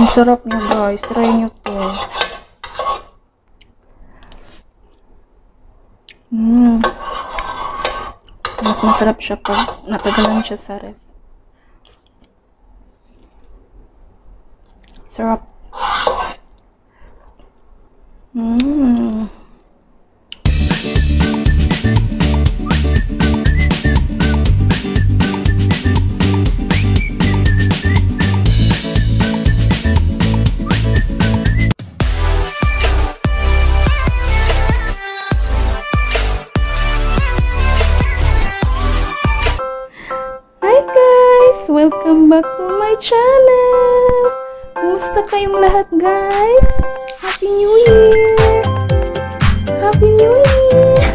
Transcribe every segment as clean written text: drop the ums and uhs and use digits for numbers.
Ang sarap niya guys. Try nyo to. Mas masarap siya pag natagalan siya sa ref. Sarap. Welcome back to my channel! Kumusta kayong lahat guys? Happy New Year! Happy New Year!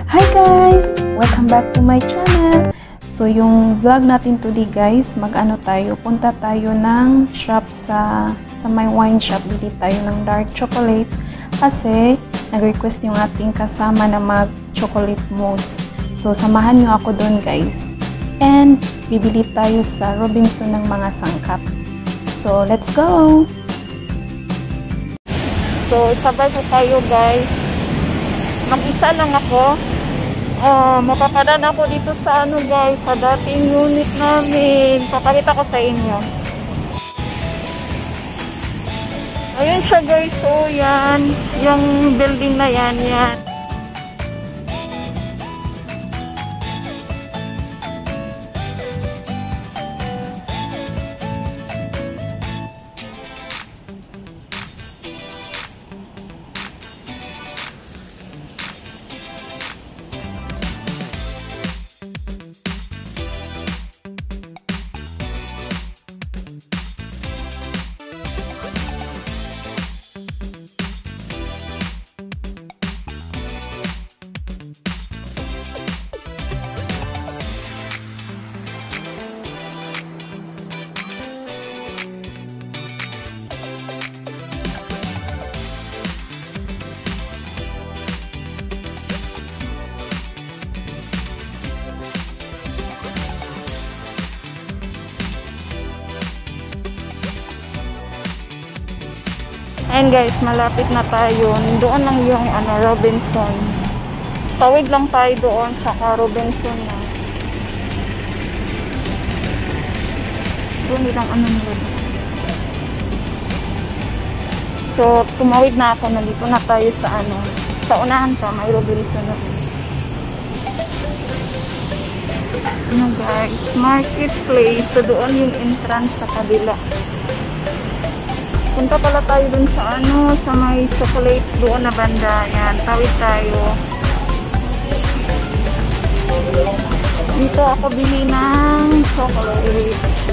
Hi guys! Welcome back to my channel! So yung vlog natin today guys, punta tayo ng shop sa may wine shop. Bili tayo ng dark chocolate kasi nag-request yung ating kasama na mag-chocolate mousse. So samahan nyo ako doon guys. And bibili tayo sa Robinson ng mga sangkap. So, let's go! So, sabay ko tayo guys. Mag-isa lang ako. Mapapadaan ako dito sa guys, sa dating unit namin. Papakita ko sa inyo. Ayun siya guys. So, yan. Yung building na yan. And guys, malapit na tayo. Doon lang yung Robinson. Tawid lang tayo doon sa Robinson na. Doon lang nila. So, tumawid na ako. Nandito na tayo sa sa unahan pa, may Robinson na. Guys, marketplace. So, doon yung entrance sa kabila. Punta pala tayo dun sa sa may chocolate doon na banda. Yan, tawid tayo. Dito ako bili ng chocolate.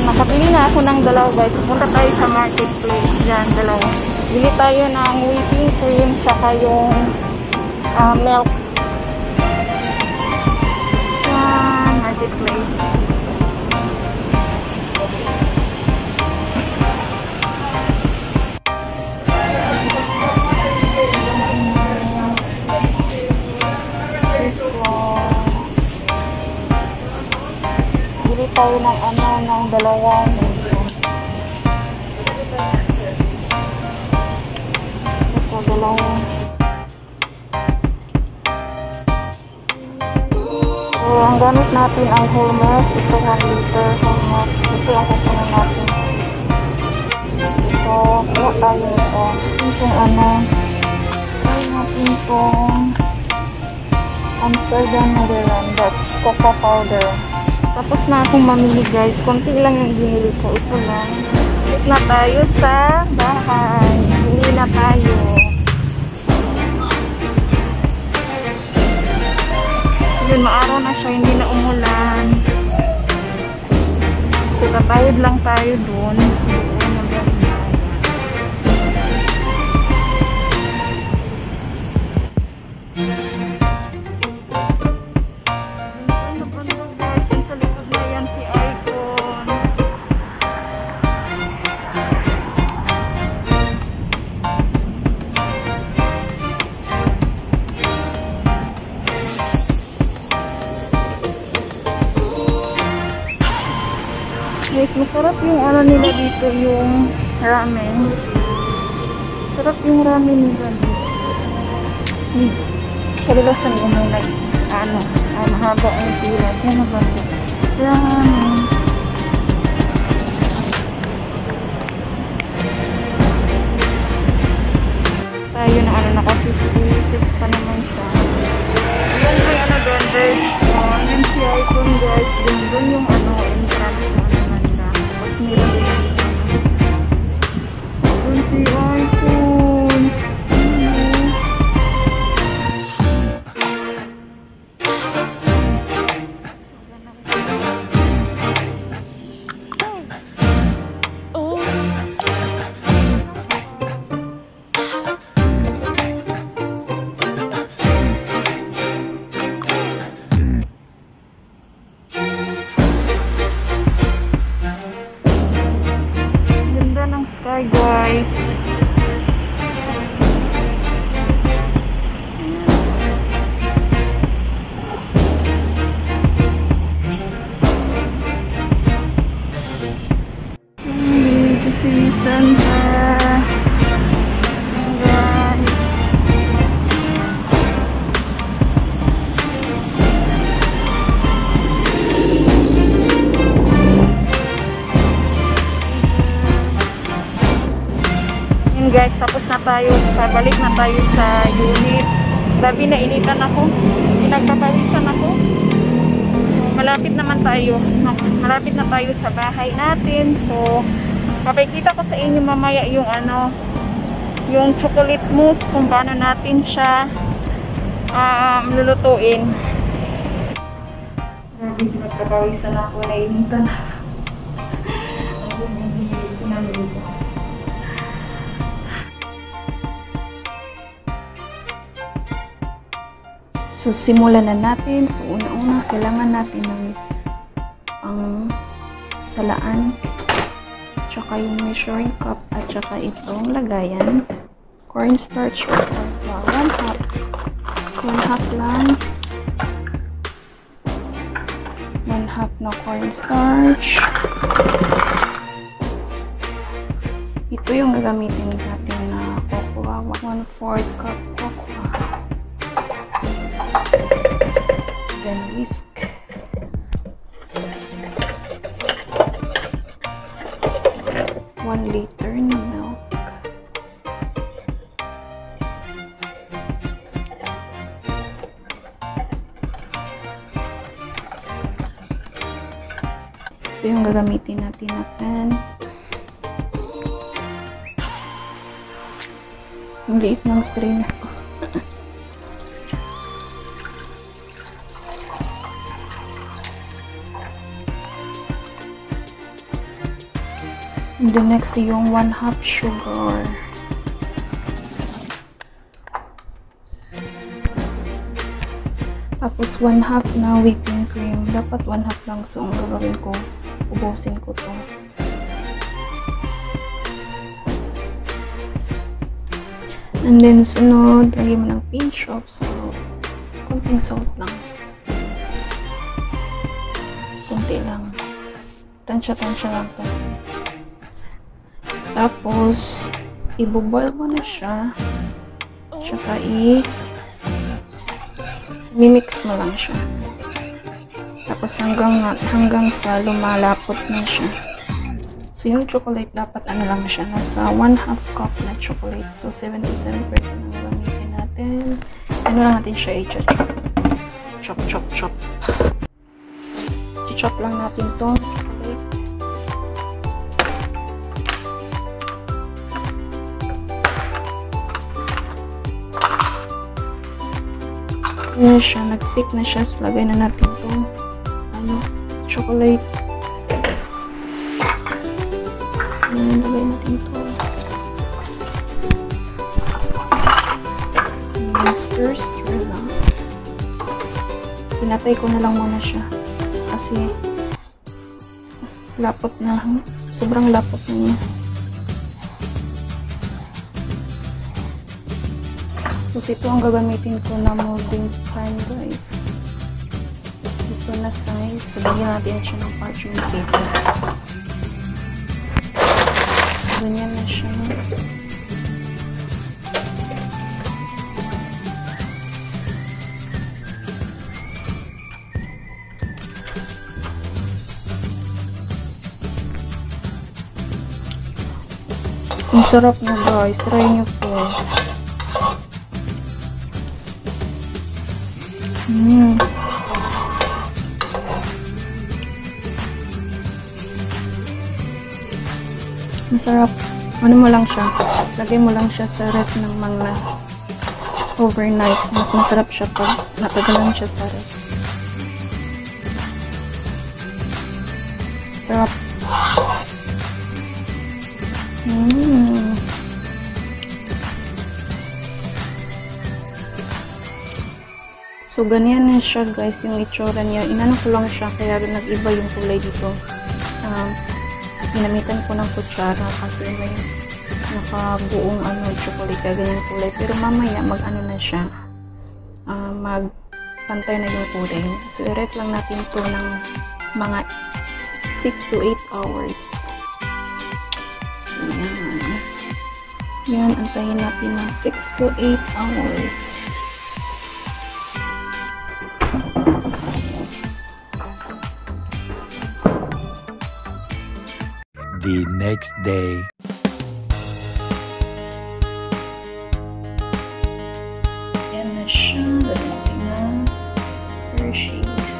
Nakabili na ako ng dalawa guys. Punta tayo sa marketplace. Yan, dalawa. Bili tayo ng whipping cream saka yung milk. Yan, marketplace. Bili tayo ng ng dalawang ito, dalawang so, ang gamit natin ang whole milk. Ito 1 liter whole milk. Ito ang kukunin natin. Ito, kuha tayo nito. Itong tayo natin itong Amsterdam Netherlands Dutch cocoa powder. Tapos na akong mamili guys. Konti lang yung binili ko. Ito lang. Balik na tayo sa bahay. Bili na tayo. Yun, maaraw na siya. Hindi na umulan. So, tatayod lang tayo dun. Masarap yung ano nila dito, yung ramen. Sarap yung ramen nila dito. Kalilasan ko may mahaba ang pila. Yan ba ito? Ramen. Tayo na nakasisip pa naman siya. Ayan may doon guys. MC Icon guys. Doon yung entrance naman na. Tapos meron din doon si Icon. Sky guys. Si Santa. Guys, tapos na tayo, pabalik na tayo sa unit. Grabe na initan ako, pinagpapawisan ako. Malapit na tayo sa bahay natin. So papakita ko sa inyo mamaya yung yung chocolate mousse, kung paano natin siya lulutuin. Grabe, pinagpapawisan ako, nainitan ako. So, simulan na natin. So, una-una, kailangan natin ng salaan, tsaka yung measuring cup, at tsaka itong lagayan. Cornstarch or flour, 1 half lang. 1 half na cornstarch. Ito yung gagamitin natin na cocoa. 1/4 cup cocoa. Then whisk. One liter na milk. Ito yung gagamitin natin na pan. Ang liit ng strainer ko. And the next yung 1/2 sugar. Tapos 1/2 na whipping cream. Dapat 1/2 lang. So ang gagawin ko, ubusin ko to. And then sunod, lagyan mo ng pinch of salt. Konting salt lang. Konti lang. Tansya-tansya lang po. Tapos, i-boil mo na siya. Tsaka mimix mo lang siya. Tapos hanggang sa lumalapot na siya. So, yung chocolate dapat lang siya. Nasa 1/2 cup na chocolate. So, 77% ang gamitin natin. Lang natin siya i-chop. Chop, chop, chop. I-chop lang natin tong chocolate. Na siya, nag-thick na siya. So, lagay na natin itong chocolate. Lagay natin ito. Stir lang. Pinatay ko na lang muna siya. Kasi lapot na lang. Sobrang lapot na niya. Tapos ito ang gagamitin ko na molding pan, guys. Ito na size. So, lagyan natin siya ng parchment paper. Ganyan na siya. Ang sarap na guys. Try nyo po. Masarap. Ano mo lang siya. Lagay mo lang siya sa ref ng mga overnight. Mas masarap siya pag natagalan siya sa ref. Sarap. So, ganyan na siya guys, yung itsura niya. Inano ko lang siya, kaya nag-iba yung kulay dito. Ginamitan ko ng kutsara kasi may nakabuong chocolate, kaya ganyan kulay. Pero mamaya, mag-ano na siya. Magpantay na yung kulay. So, i-ref lang natin to ng mga 6 to 8 hours. So, yan. Yan, antayin natin ng 6 to 8 hours. The next day. Yan na siya. Dalating na Hershey's.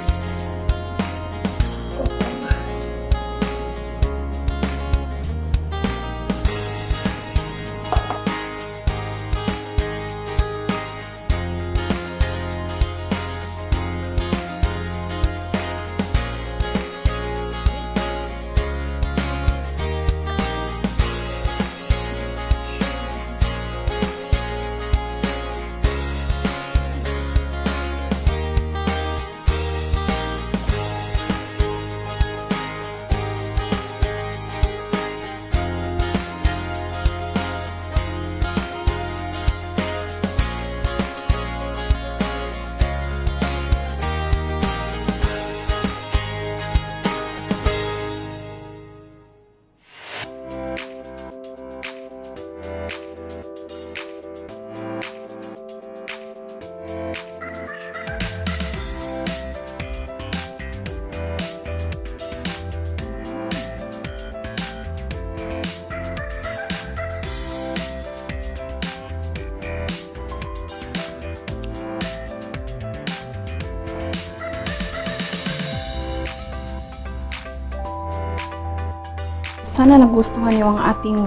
Sana nagustuhan niyo ang ating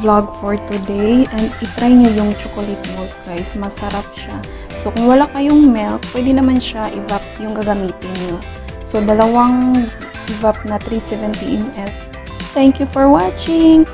vlog for today and itry niyo yung chocolate mousse guys, masarap siya. So kung wala kayong milk, pwede naman siya i-vap yung gagamitin niyo. So dalawang i-vap na 370 ml. Thank you for watching!